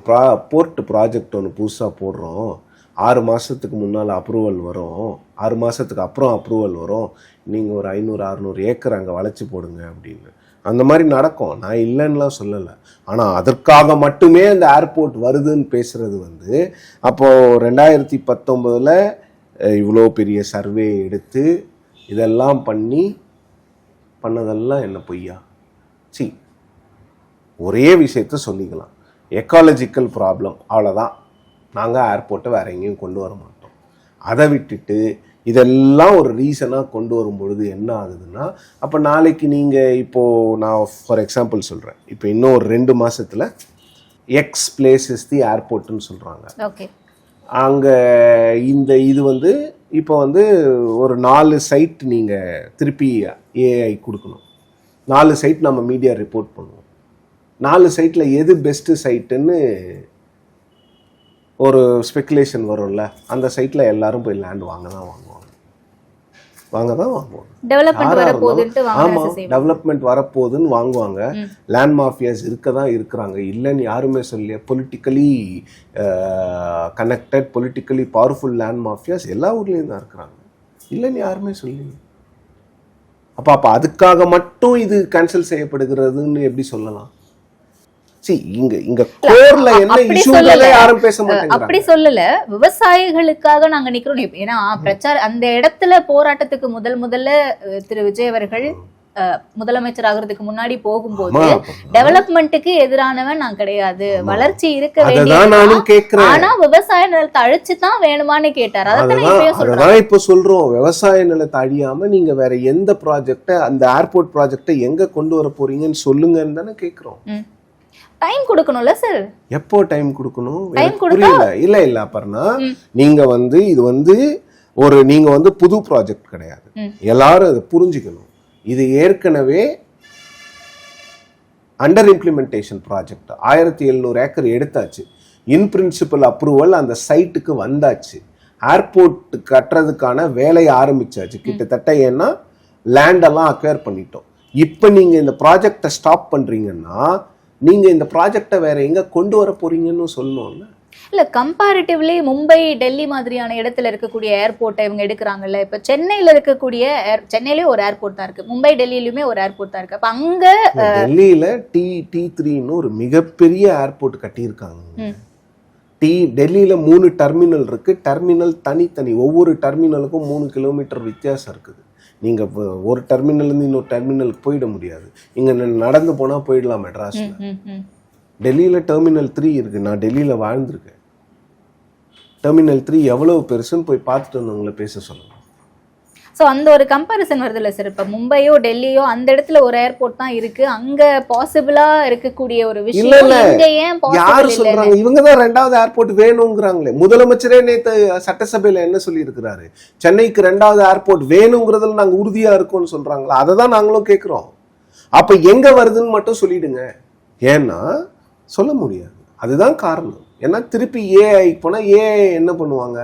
போர்ட் ப்ராஜெக்ட் ஒன்று புதுசாக போடுறோம், 6 மாதத்துக்கு முன்னால் அப்ரூவல் வரும், 6 மாதத்துக்கு அப்புறம் அப்ரூவல் வரும், நீங்கள் ஒரு 500-600 ஏக்கர் அங்கே வளைச்சி போடுங்க அப்படின்னு. அந்த மாதிரி நடக்கும், நான் இல்லைன்னுலாம் சொல்லலை. ஆனால் அதற்காக மட்டுமே அந்த ஏர்போர்ட் வருதுன்னு பேசுகிறது வந்து, அப்போது 2019 இவ்வளோ பெரிய சர்வே எடுத்து இதெல்லாம் பண்ணதெல்லாம் என்ன பொய்யா? ஒரே விஷயத்த சொல்லிக்கலாம், எக்காலஜிக்கல் ப்ராப்ளம், அவ்வளோதான், நாங்கள் ஏர்போர்ட்டை வேற எங்கேயும் கொண்டு வர மாட்டோம். அதை விட்டுட்டு இதெல்லாம் ஒரு ரீசனாக கொண்டு வரும்பொழுது என்ன ஆகுதுன்னா, அப்போ நாளைக்கு நீங்கள் இப்போது நான் ஃபார் எக்ஸாம்பிள் சொல்கிறேன், இப்போ இன்னும் ஒரு 2 மாதத்தில் எக்ஸ் பிளேஸ் இஸ் தி ஏர்போர்ட்டுன்னு சொல்கிறாங்க. ஓகே, அங்கே இது வந்து இப்போ வந்து ஒரு 4 சைட் நீங்கள் திருப்பி ஏஐ கொடுக்கணும். 4 சைட் நம்ம மீடியா ரிப்போர்ட் பண்ணுவோம். 4 சைட்டில் எது பெஸ்ட்டு சைட்டுன்னு ஒரு ஸ்பெகுலேஷன் வரும்ல, அந்த சைட்டில் எல்லாரும் போய் லேண்ட் வாங்க தான் வாங்குவாங்க. ஆமாம், டெவலப்மெண்ட் வரப்போகுதுன்னு வாங்குவாங்க. லேண்ட் மாஃபியாஸ் இருக்க தான் இருக்கிறாங்க, இல்லைன்னு யாருமே சொல்லிய. Politically connected, politically powerful land mafias எல்லா ஊர்லேயும் தான் இருக்கிறாங்க, இல்லைன்னு யாருமே சொல்லி. அப்போ அதுக்காக மட்டும் இது கேன்சல் செய்யப்படுகிறதுன்னு எப்படி சொல்லலாம்? அப்படி சொல்லல, விவசாயிகளுக்காக நாங்க நிக்கிறோம். ஏன்னா அந்த இடத்துல போராட்டத்துக்கு முதல்ல திரு விஜய் அவர்கள் முதலமைச்சர் ஆகிறதுக்கு முன்னாடி போகும்போது டெவலப்மெண்ட்டுக்கு எதிரானவன் நான் கிடையாது, வளர்ச்சி இருக்க வேண்டிய, ஆனா விவசாய நிலத்தை அழிச்சுதான் வேணுமான்னு கேட்டார். அதான் இப்ப சொல்றோம், விவசாய நிலத்தை அழியாம நீங்க வேற எந்த ப்ராஜெக்ட, அந்த ஏர்போர்ட் ப்ராஜெக்ட எங்க கொண்டு வர போறீங்கன்னு சொல்லுங்கன்னு தானே கேக்குறோம். டைம் கொடுக்கணும்ல சார்? எப்போ டைம் கொடுக்கணும்? புரியல. இல்ல அப்பர்னா, நீங்க வந்து இது வந்து நீங்க வந்து புது ப்ராஜெக்ட் கிடையாது, எல்லாரும் அதை புரிஞ்சுக்கணும். இது ஏற்கனவே அண்டர் இம்ப்ளிமெண்டேஷன் ப்ராஜெக்ட். 1700 ஏக்கர் எடுத்தாச்சு, இன் பிரின்சிபல் அப்ரூவல் அந்த சைட்டுக்கு வந்தாச்சு, ஏர்போர்ட் கட்டுறதுக்கான வேலையை ஆரம்பிச்சாச்சு கிட்டத்தட்ட. ஏன்னா லேண்டெல்லாம் அக்வயர் பண்ணிட்டோம். இப்போ நீங்க இந்த ப்ராஜெக்டை ஸ்டாப் பண்றீங்கன்னா, நீங்க இந்த ப்ராஜெக்டை வேற எங்க கொண்டு வர போறீங்கன்னு சொல்லணும்ல. இல்ல, கம்பேரிட்டிவ்லி மும்பை, டெல்லி மாதிரியான இடத்துல இருக்கக்கூடிய ஏர்போர்ட்டை இவங்க எடுக்கிறாங்கல்ல. இப்ப சென்னையில இருக்கக்கூடிய சென்னையிலயே ஒரு ஏர்போர்ட் தான் இருக்கு, மும்பை டெல்லியிலுமே ஒரு ஏர்போர்ட் தான் இருக்கு. அப்ப அங்க டெல்லியில T3ன்னு ஒரு மிகப்பெரிய ஏர்போர்ட் கட்டியிருக்காங்க. டெல்லியில 3 டெர்மினல் இருக்கு. டெர்மினல் தனித்தனி, ஒவ்வொரு டெர்மினலுக்கும் 3 கிலோமீட்டர் வித்தியாசம் இருக்குது. நீங்கள் ஒரு டெர்மினல்லேருந்து இன்னொரு டெர்மினலுக்கு போயிட முடியாது. இங்கே நடந்து போனால் போயிடலாம் மெட்ராஸில். டெல்லியில் டெர்மினல் 3 இருக்குது, நான் டெல்லியில் வாழ்ந்திருக்கேன். டெர்மினல் 3 எவ்வளோ பெருசுன்னு போய் பார்த்துட்டு வந்தவங்களை பேச சொல்லணும். ஸோ அந்த ஒரு கம்பேரிசன் வருது இல்லை சார்? இப்போ மும்பையோ டெல்லியோ அந்த இடத்துல ஒரு ஏர்போர்ட் தான் இருக்கு, அங்க பாசிபிளா இருக்கக்கூடிய ஒரு விஷயம் இங்க ஏன் யாரு சொல்றாங்க? இவங்க தான் 2வது ஏர்போர்ட் வேணுங்கிறாங்களே. முதலமைச்சரே நேத்து சட்டசபையில என்ன சொல்லி இருக்கிறாரு? சென்னைக்கு 2வது ஏர்போர்ட் வேணுங்கிறதுல நாங்க உறுதியா இருக்கோம்னு சொல்றாங்களா? அதை தான் நாங்களும் கேட்கிறோம். அப்ப எங்க வருதுன்னு மட்டும் சொல்லிடுங்க. ஏன்னா சொல்ல முடியாது, அதுதான் காரணம். ஏன்னா திருப்பி ஏஐ போனால் ஏஐ என்ன பண்ணுவாங்க?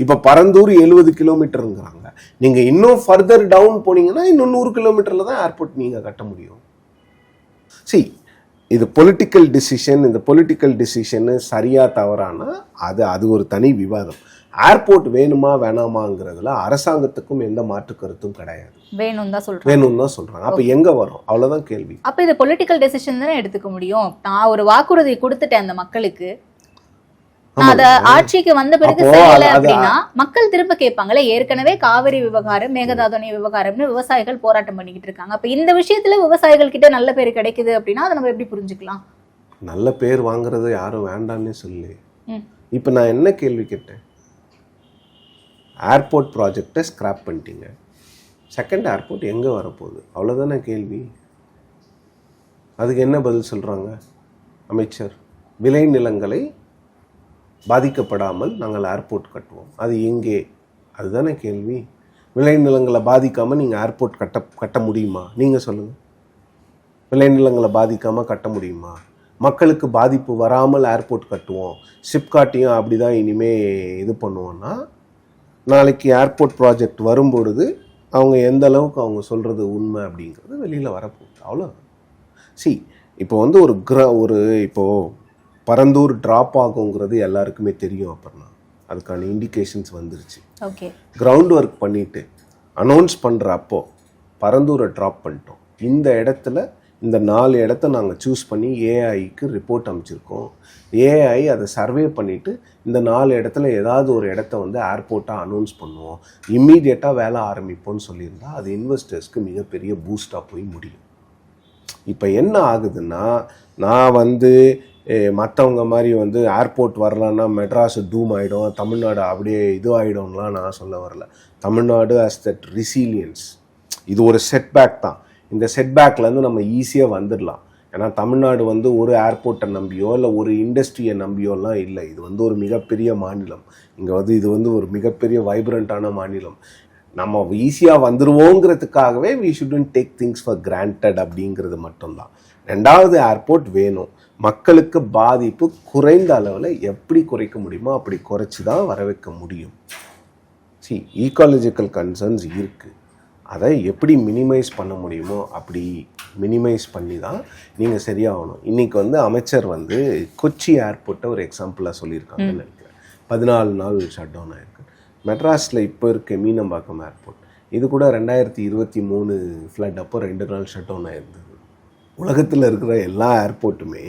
இப்போ பரந்தூர் 70 கிலோமீட்டருங்கிறாங்க. நீங்கள் இன்னும் ஃபர்தர் டவுன் போனீங்கன்னா இன்னும் 100 கிலோமீட்டரில் தான் ஏர்போர்ட் நீங்கள் கட்ட முடியும். இது பொலிட்டிக்கல் டிசிஷன். இந்த பொலிட்டிக்கல் டிசிஷனு சரியா தவறானா அது ஒரு தனி விவாதம். ஏர்போர்ட் வேணுமா வேணாமாங்கிறதுல அரசாங்கத்துக்கும் எந்த மாற்று கருத்தும் கிடையாது. வேணும்னு தான் சொல்றாங்க. அப்ப எங்க வரும்? அவ்வளவுதான் கேள்வி. அப்ப இது பொலிட்டிக்கல் டெசிஷன் தானே எடுத்துக்க முடியும். நான் ஒரு வாக்குறுதி கொடுத்துட்டேன் அந்த மக்களுக்கு, அத ஆட்சிக்கு வந்த பிறகு செய்யல அப்படின்னா மக்கள் திரும்ப கேட்பாங்களே. ஏற்கனவே காவிரி விவகாரம், மேகதாதுணை விவகாரம்னு விவசாயிகள் போராட்டம் பண்ணிக்கிட்டு இருக்காங்க. அப்ப இந்த விஷயத்துல விவசாயிகள் கிட்ட நல்ல பேர் கிடைக்குது அப்படின்னா அதை நம்ம எப்படி புரிஞ்சுக்கலாம்? நல்ல பேர் வாங்குறது யாரும் வேண்டான்னு சொல்லி. இப்ப நான் என்ன கேள்வி கேட்டேன்? ஏர்போர்ட் ப்ராஜெக்டை ஸ்கிராப் பண்ணிட்டீங்க, செகண்ட் ஏர்போர்ட் எங்கே வரப்போகுது? அவ்வளோதானே கேள்வி. அதுக்கு என்ன பதில் சொல்கிறாங்க அமைச்சர்? விளைநிலங்களை பாதிக்கப்படாமல் நாங்கள் ஏர்போர்ட் கட்டுவோம். அது எங்கே? அதுதானே கேள்வி. விளைநிலங்களை பாதிக்காமல் நீங்கள் ஏர்போர்ட் கட்ட முடியுமா? நீங்கள் சொல்லுங்கள். விளைநிலங்களை பாதிக்காமல் கட்ட முடியுமா? மக்களுக்கு பாதிப்பு வராமல் ஏர்போர்ட் கட்டுவோம், சிப்காட்டையும் அப்படி தான் இனிமேல் இது பண்ணுவோன்னா, நாளைக்கு ஏர்போர்ட் ப்ராஜெக்ட் வரும்பொழுது அவங்க எந்த அளவுக்கு அவங்க சொல்கிறது உண்மை அப்படிங்கிறது வெளியில் வரப்போகுது. அவ்வளோ. இப்போ வந்து இப்போது பரந்தூர் ட்ராப் ஆகுங்கிறது எல்லாருக்குமே தெரியும். அப்புறம்னா அதுக்கான இண்டிகேஷன்ஸ் வந்துருச்சு. ஓகே, கிரவுண்ட் ஒர்க் பண்ணிவிட்டு அனௌன்ஸ் பண்ணுறப்போ பரந்தூரை ட்ராப் பண்ணிட்டோம். இந்த இடத்துல இந்த 4 இடத்த நாங்கள் சூஸ் பண்ணி ஏஐக்கு ரிப்போர்ட் அமைச்சிருக்கோம். ஏஐ அதை சர்வே பண்ணிவிட்டு இந்த 4 இடத்துல ஏதாவது ஒரு இடத்த வந்து ஏர்போர்ட்டாக அனௌன்ஸ் பண்ணுவோம், இம்மீடியட்டாக வேலை ஆரம்பிப்போம்னு சொல்லியிருந்தா அது இன்வெஸ்டர்ஸ்க்கு மிகப்பெரிய பூஸ்டாக போய் முடியும். இப்போ என்ன ஆகுதுன்னா, நான் வந்து மற்றவங்க மாதிரி வந்து ஏர்போர்ட் வரலான்னா மெட்ராஸ் டூம் ஆகிடும், தமிழ்நாடு அப்படியே இது ஆகிடும்லாம் நான் சொல்ல வரல. தமிழ்நாடு ஆஸ் தட் ரிசீலியன்ஸ், இது ஒரு செட்பேக் தான். இந்த செட்பேக்லேருந்து நம்ம ஈஸியாக வந்துடலாம். ஏன்னா தமிழ்நாடு வந்து ஒரு ஏர்போர்ட்டை நம்பியோ இல்லை ஒரு இண்டஸ்ட்ரியை நம்பியோலாம் இல்லை. இது வந்து ஒரு மிகப்பெரிய மாநிலம். இங்கே வந்து இது வந்து ஒரு மிகப்பெரிய வைப்ரண்ட்டான மாநிலம். நம்ம ஈஸியாக வந்துடுவோங்கிறதுக்காகவே we shouldn't take things for granted அப்படிங்கிறது மட்டும்தான். 2வது ஏர்போர்ட் வேணும். மக்களுக்கு பாதிப்பு குறைந்த அளவில் எப்படி குறைக்க முடியுமோ அப்படி குறைச்சி தான் வர வைக்க முடியும். ஈக்காலஜிக்கல் கன்சர்ன்ஸ் இருக்குது, அதை எப்படி மினிமைஸ் பண்ண முடியுமோ அப்படி மினிமைஸ் பண்ணி தான் நீங்கள் சரியாகணும். இன்றைக்கி வந்து அமைச்சர் வந்து கொச்சி ஏர்போர்ட்டை ஒரு எக்ஸாம்பிளாக சொல்லியிருக்காங்கன்னு நினைக்கிறேன். 14 நாள் ஷட் டவுன் ஆகிருக்கு. மெட்ராஸில் இப்போ இருக்க மீனம்பாக்கம் ஏர்போர்ட், இது கூட 2023 ஃப்ளட் அப்போ 2 நாள் ஷட் டவுன் ஆகிருந்தது. உலகத்தில் இருக்கிற எல்லா ஏர்போர்ட்டுமே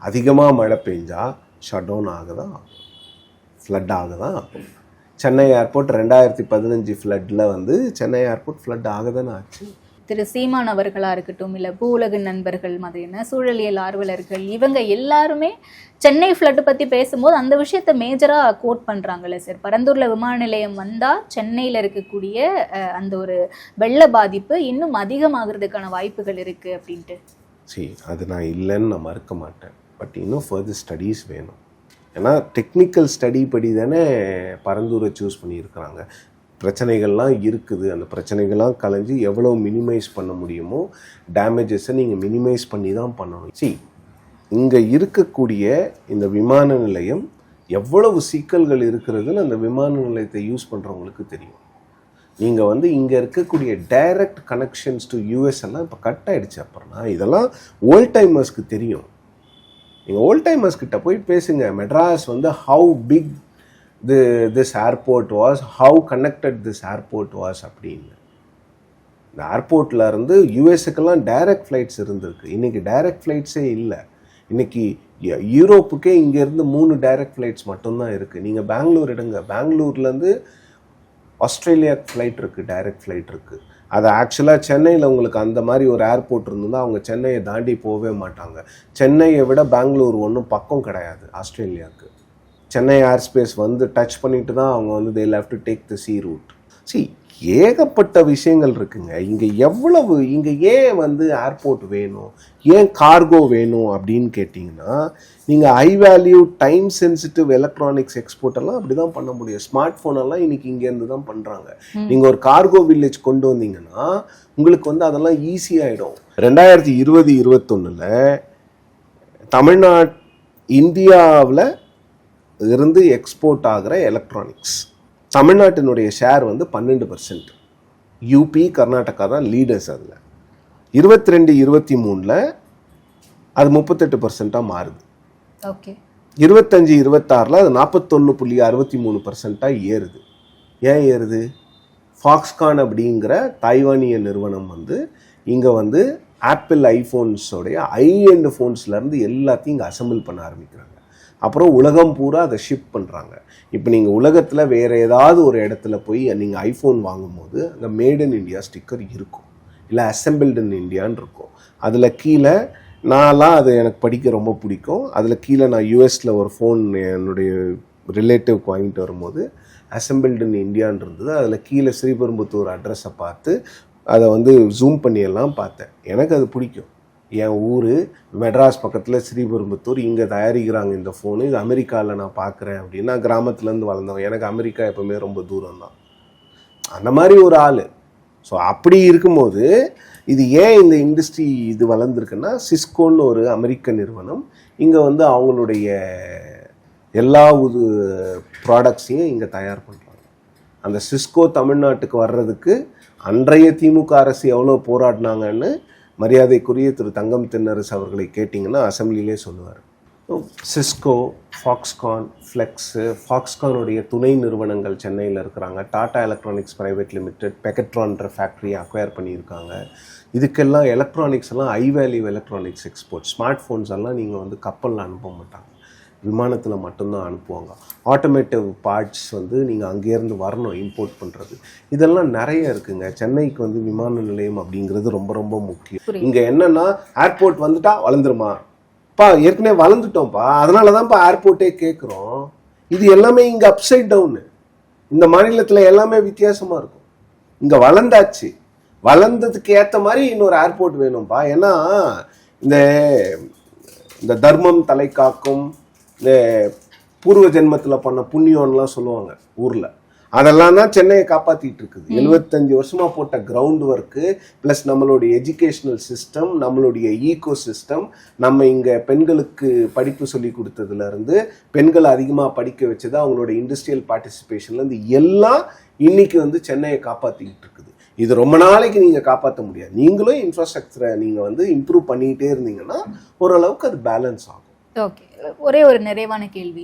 அதிகமாக மழை பெஞ்சால் ஷட் டவுன் ஆகுதான், ஃப்ளட் ஆகுதான். சென்னை ஏர்போர்ட் 2015 ஃப்ளட்டில் வந்து சென்னை ஏர்போர்ட் ஃப்ளட் ஆகுதானே ஆச்சு. திரு சீமான் அவர்களாக இருக்கட்டும், இல்லை பூவுலக நண்பர்கள் மாதிரியான சூழலியல் ஆர்வலர்கள், இவங்க எல்லாருமே சென்னை ஃப்ளட்டு பற்றி பேசும்போது அந்த விஷயத்தை மேஜராக கோட் பண்ணுறாங்கல்ல சார். பரந்தூரில் விமான நிலையம் வந்தால் சென்னையில் இருக்கக்கூடிய அந்த ஒரு வெள்ள பாதிப்பு இன்னும் அதிகமாகிறதுக்கான வாய்ப்புகள் இருக்குது அப்படின்ட்டு. அது நான் இல்லைன்னு நான் மறுக்க மாட்டேன். பட் இன்னும் ஃபர்தர் ஸ்டடீஸ் வேணும். ஏன்னா டெக்னிக்கல் ஸ்டடி படி தானே பரந்தூரை சூஸ் பண்ணியிருக்கிறாங்க. பிரச்சனைகள்லாம் இருக்குது, அந்த பிரச்சனைகள்லாம் கலைஞ்சி எவ்வளோ மினிமைஸ் பண்ண முடியுமோ டேமேஜஸை நீங்கள் மினிமைஸ் பண்ணி தான் பண்ணணும். இங்கே இருக்கக்கூடிய இந்த விமான நிலையம் எவ்வளவு சிக்கல்கள் இருக்கிறதுன்னு அந்த விமான நிலையத்தை யூஸ் பண்ணுறவங்களுக்கு தெரியும். நீங்கள் வந்து இங்கே இருக்கக்கூடிய டைரக்ட் கனெக்ஷன்ஸ் டு யூஎஸ் எல்லாம் இப்போ கட் ஆகிடுச்சு. அப்புறம்னா இதெல்லாம் ஓல்ட் டைமர்ஸ்க்கு தெரியும். நீங்கள் ஓல்ட் டைமர்ஸ்கிட்ட போய் பேசுங்க, மெட்ராஸ் வந்து how big this airport was, how connected this airport was அப்படின்னு. இந்த ஏர்போர்ட்டில் இருந்து யூஎஸ்க்குலாம் டைரக்ட் ஃப்ளைட்ஸ் இருந்திருக்கு. இன்றைக்கி டைரக்ட் ஃப்ளைட்ஸே இல்லை. இன்றைக்கி யூரோப்புக்கே இங்கேருந்து 3 டைரக்ட் ஃப்ளைட்ஸ் மட்டும்தான் இருக்குது. நீங்கள் பெங்களூர் எடுங்க, பெங்களூர்லேருந்து ஆஸ்திரேலியாவுக்கு ஃப்ளைட் இருக்குது, டைரக்ட் ஃப்ளைட் இருக்குது. அது ஆக்சுவலாக சென்னையில் உங்களுக்கு அந்த மாதிரி ஒரு ஏர்போர்ட் இருந்ததுன்னா அவங்க சென்னையை தாண்டி போகவே மாட்டாங்க. சென்னையை விட பெங்களூர் ஒன்றும் பக்கம் கிடையாது ஆஸ்திரேலியாவுக்கு. சென்னை ஏர்ஸ்பேஸ் வந்து டச் பண்ணிட்டு தான் அவங்க வந்து they have to take the sea route. ஏகப்பட்ட விஷயங்கள் இருக்குங்க. இங்கே ஏன் வந்து ஏர்போர்ட் வேணும், ஏன் கார்கோ வேணும் அப்படின்னு கேட்டிங்கன்னா, நீங்கள் high value time sensitive electronics export எல்லாம் அப்படி தான் பண்ண முடியும். ஸ்மார்ட் ஃபோனெல்லாம் இன்றைக்கி இங்கேருந்து தான் பண்ணுறாங்க. நீங்கள் ஒரு கார்கோ வில்லேஜ் கொண்டு வந்தீங்கன்னா உங்களுக்கு வந்து அதெல்லாம் ஈஸியாகிடும். 2020-21 தமிழ்நாடு இந்தியாவில் இருந்து எக்ஸ்போர்ட் ஆகிற எலக்ட்ரானிக்ஸ் தமிழ்நாட்டினுடைய ஷேர் வந்து 12%. யூபி கர்நாடகா தான் லீடர்ஸ். அதில் 22-23 அது 38% மாறுது. ஓகே. 25-26 அது 41.63% ஏறுது. ஏன் ஏறுது? ஃபாக்ஸ்கான் அப்படிங்கிற தைவானிய நிறுவனம் வந்து இங்கே வந்து ஆப்பிள் ஐஃபோன்ஸோடைய ஹை-எண்ட் ஃபோன்ஸ்லேருந்து எல்லாத்தையும் இங்கே அசம்பிள் பண்ண ஆரம்பிக்கிறாங்க. அப்புறம் உலகம் பூரா அதை ஷிப் பண்ணுறாங்க. இப்போ நீங்கள் உலகத்தில் வேறு ஏதாவது ஒரு இடத்துல போய் நீங்கள் ஐஃபோன் வாங்கும்போது அங்கே மேட் இன் இண்டியா ஸ்டிக்கர் இருக்கும், இல்லை அசெம்பிள்டு இன் இண்டியான்னு இருக்கும். அதில் கீழே நான்லாம் அது எனக்கு படிக்க ரொம்ப பிடிக்கும். அதில் கீழே நான் யூஎஸில் ஒரு ஃபோன் என்னுடைய ரிலேட்டிவ்க்கு வாங்கிட்டு வரும்போது அசெம்பிள்டு இன் இண்டியான்னு இருந்தது. அதில் கீழே ஸ்ரீபெரும்புத்தூர் அட்ரஸை பார்த்து அதை வந்து ஜூம் பண்ணியெல்லாம் பார்த்தேன். எனக்கு அது பிடிக்கும். என் ஊர் மெட்ராஸ் பக்கத்தில் ஸ்ரீபெரும்புத்தூர், இங்கே தயாரிக்கிறாங்க இந்த ஃபோனு, இது அமெரிக்காவில் நான் பார்க்குறேன் அப்படின்னா கிராமத்துலேருந்து வளர்ந்தவன், எனக்கு அமெரிக்கா எப்போவுமே ரொம்ப தூரம் தான். அந்த மாதிரி ஒரு ஆள். ஸோ அப்படி இருக்கும்போது இது ஏன் இந்த இண்டஸ்ட்ரி இது வளர்ந்துருக்குன்னா, சிஸ்கோன்னு ஒரு அமெரிக்க நிறுவனம் இங்கே வந்து அவங்களுடைய எல்லா ப்ராடக்ட்ஸையும் இங்கே தயார் பண்ணுறாங்க. அந்த சிஸ்கோ தமிழ்நாட்டுக்கு வர்றதுக்கு அன்றைய திமுக அரசு எவ்வளோ போராடினாங்கன்னு மரியாதைக்குரிய திரு தங்கம் தென்னரசு அவர்களை கேட்டிங்கன்னா அசம்பிளிலே சொல்லுவார். சிஸ்கோ, ஃபாக்ஸ்கான், ஃப்ளெக்ஸு, ஃபாக்ஸ்கானுடைய துணை நிறுவனங்கள் சென்னையில் இருக்கிறாங்க. டாடா எலக்ட்ரானிக்ஸ் பிரைவேட் லிமிடெட் பெக்கட்ரான்ற ஃபேக்ட்ரியை அக்வயர் பண்ணியிருக்காங்க. இதுக்கெல்லாம் எலக்ட்ரானிக்ஸ் எல்லாம் high value electronics export. Smart phones எல்லாம் நீங்கள் வந்து கப்பலில் அனுப்ப மாட்டாங்க, விமானத்தில் மட்டும்தான் அனுப்புவாங்க. ஆட்டோமேட்டிவ் பார்ட்ஸ் வந்து நீங்கள் அங்கேருந்து வரணும் இம்போர்ட் பண்ணுறது. இதெல்லாம் நிறைய இருக்குங்க. சென்னைக்கு வந்து விமான நிலையம் அப்படிங்கிறது ரொம்ப ரொம்ப முக்கியம். இங்கே என்னென்னா ஏர்போர்ட் வந்துட்டா வளர்ந்துருமா? ஏற்கனவே வளர்ந்துட்டோம்ப்பா, அதனால தான்ப்பா ஏர்போர்ட்டே கேட்குறோம். இது எல்லாமே இங்கே அப்சைட் டவுனு. இந்த மாநிலத்தில் எல்லாமே வித்தியாசமாக இருக்கும். இங்கே வளர்ந்தாச்சு, வளர்ந்ததுக்கு ஏற்ற மாதிரி இன்னொரு ஏர்போர்ட் வேணும்ப்பா. ஏன்னா இந்த தர்மம் தலை காக்கும், இந்த பூர்வ ஜென்மத்தில் பண்ண புண்ணியம்லாம் சொல்லுவாங்க ஊரில், அதெல்லாம் தான் சென்னையை காப்பாற்றிட்டு இருக்குது. 75 வருஷமாக போட்ட கிரவுண்ட் ஒர்க்கு ப்ளஸ் நம்மளுடைய எஜுகேஷ்னல் சிஸ்டம், நம்மளுடைய ஈகோ சிஸ்டம், நம்ம இங்கே பெண்களுக்கு படிப்பு சொல்லி கொடுத்ததுலேருந்து பெண்களை அதிகமாக படிக்க வச்சது, அவங்களோட இண்டஸ்ட்ரியல் பார்ட்டிசிபேஷன்லேருந்து எல்லாம் இன்னைக்கு வந்து சென்னையை காப்பாற்றிக்கிட்டு இருக்குது. இது ரொம்ப நாளைக்கு நீங்கள் காப்பாற்ற முடியாது. நீங்களும் இன்ஃப்ராஸ்ட்ரக்சரை நீங்கள் வந்து இம்ப்ரூவ் பண்ணிக்கிட்டே இருந்தீங்கன்னா ஓரளவுக்கு அது பேலன்ஸ் ஆகும். ஓகே. ஒரே ஒரு நிறைவான கேள்வி.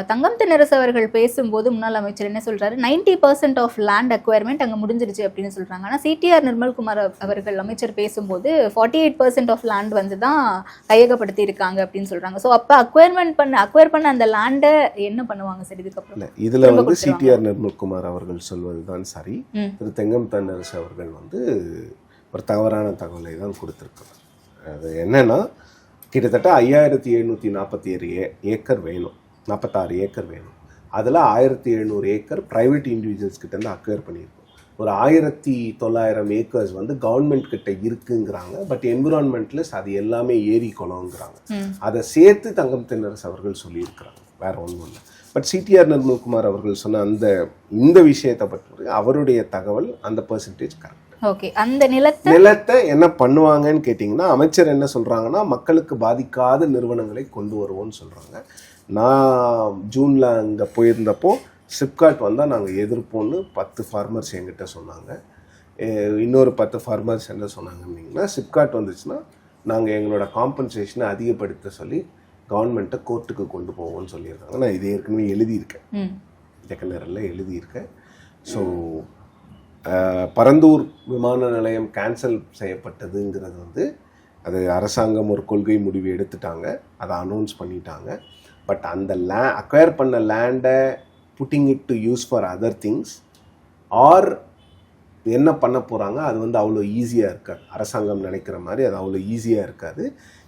தங்கம் தென்னரசு அவர்கள் பேசும்போது முன்னாள் அமைச்சர் என்ன சொல்றாரு, 90% ஆஃப் லேண்ட் அக்வயர்மெண்ட் அங்கே முடிஞ்சிருச்சு அப்படின்னு சொல்றாங்க. ஆனால் சிடிஆர் நிர்மல்குமார் அவர்கள் அமைச்சர் பேசும்போது 48% ஆஃப் லேண்ட் வந்து தான் கையகப்படுத்தி இருக்காங்க அப்படின்னு சொல்றாங்க. ஸோ அப்போ அக்வயர் பண்ண அந்த லேண்டை என்ன பண்ணுவாங்க சார் இதுக்கப்புறம்? இல்லை, இதில் வந்து சிடிஆர் நிர்மல்குமார் அவர்கள் சொல்வது தான் சரி. திரு தங்கம் தென்னரசு அவர்கள் வந்து ஒரு தவறான தகவலை தான் கொடுத்துருக்காங்க. அது என்னன்னா, கிட்டத்தட்ட 5747 ஏக்கர் வேணும், 46 ஏக்கர் வேணும். அதில் 1700 ஏக்கர் ப்ரைவேட் இண்டிவிஜுவல்ஸ் கிட்டேருந்து அக்வயர் பண்ணியிருக்கோம். ஒரு 1900 ஏக்கர்ஸ் வந்து கவர்மெண்ட் கிட்ட இருக்குங்கிறாங்க. பட் என்விரான்மெண்டலிஸ்ட் அது எல்லாமே ஏரி குளங்கிறாங்க. அதை சேர்த்து தங்கம் தென்னரசு அவர்கள் சொல்லியிருக்கிறாங்க, வேற ஒன்றும் இல்லை. பட் சிடிஆர் நிர்மல்குமார் அவர்கள் சொன்ன இந்த விஷயத்தை பற்றி அவருடைய தகவல் அந்த பெர்சன்டேஜ் கரெக்ட். ஓகே. அந்த நிலத்தை என்ன பண்ணுவாங்கன்னு கேட்டிங்கன்னா, அமைச்சர் என்ன சொல்கிறாங்கன்னா, மக்களுக்கு பாதிக்காத நிறுவனங்களை கொண்டு வருவோம்னு சொல்கிறாங்க. நான் ஜூனில் அங்கே போயிருந்தப்போ சிப்காட் வந்தால் நாங்கள் எதிர்ப்போம்னு 10 ஃபார்மர்ஸ் என்கிட்ட சொன்னாங்க. இன்னொரு 10 ஃபார்மர்ஸ் என்ன சொன்னாங்கன்னீங்கன்னா, சிப்காட் வந்துச்சுன்னா நாங்கள் எங்களோட காம்பன்சேஷனை அதிகப்படுத்த சொல்லி கவர்மெண்ட்டை கோர்ட்டுக்கு கொண்டு போவோம்னு சொல்லியிருக்காங்க. நான் இது ஏற்கனவே எழுதியிருக்கேன், டெக்கனரில் எழுதியிருக்கேன். ஸோ பரந்தூர் விமான நிலையம் கேன்சல் செய்யப்பட்டதுங்கிறது வந்து அது அரசாங்கம் ஒரு கொள்கை முடிவு எடுத்துட்டாங்க, அதை அனௌன்ஸ் பண்ணிட்டாங்க. பட் அந்த அக்வயர் பண்ண லேண்டை putting it to use for other things are என்ன பண்ண போகிறாங்க, அது வந்து அவ்வளோ ஈஸியாக இருக்காது. அரசாங்கம் நினைக்கிற மாதிரி அது அவ்வளோ ஈஸியாக இருக்காது.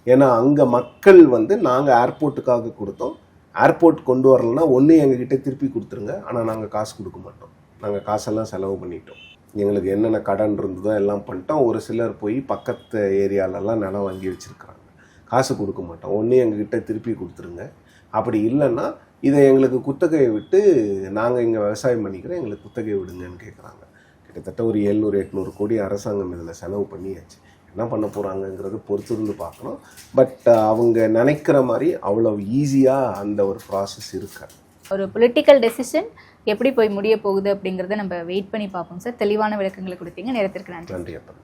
ஏன்னா அங்கே மக்கள் வந்து நாங்கள் ஏர்போர்ட்டுக்காக கொடுத்தோம், ஏர்போர்ட் கொண்டு வரலன்னா ஒன்று எங்ககிட்ட திருப்பி கொடுத்துருங்க, ஆனால் நாங்கள் காசு கொடுக்க மாட்டோம், நாங்கள் காசெல்லாம் செலவு பண்ணிட்டோம், எங்களுக்கு என்னென்ன கடன் இருந்ததோ எல்லாம் பண்ணிட்டோம். ஒரு சிலர் போய் பக்கத்து ஏரியாலெல்லாம் நிலம் வாங்கி வச்சுருக்குறாங்க, காசு கொடுக்க மாட்டோம், ஒன்று எங்ககிட்ட திருப்பி கொடுத்துருங்க, அப்படி இல்லைன்னா இதை எங்களுக்கு குத்தகையை விட்டு நாங்கள் இங்கே விவசாயம் பண்ணிக்கிறோம், எங்களுக்கு குத்தகை விடுங்கன்னு கேட்குறாங்க. கிட்டத்தட்ட ஒரு 700-800 கோடி அரசாங்கம் இதில் செலவு பண்ணியாச்சு. என்ன பண்ண போகிறாங்கங்கிறது பொறுத்திருந்து பார்க்கணும். பட் அவங்க நினைக்கிற மாதிரி அவ்வளோ ஈஸியாக அந்த ஒரு ப்ராசஸ் இருக்காது. ஒரு பொலிட்டிக்கல் டெசிஷன் எப்படி போய் முடிய போகுது அப்படிங்கிறத நம்ம வெயிட் பண்ணி பார்ப்போம் சார். தெளிவான விளக்கங்களை கொடுத்தீங்க. நேரத்திற்கு நன்றி. நன்றி அப்பா.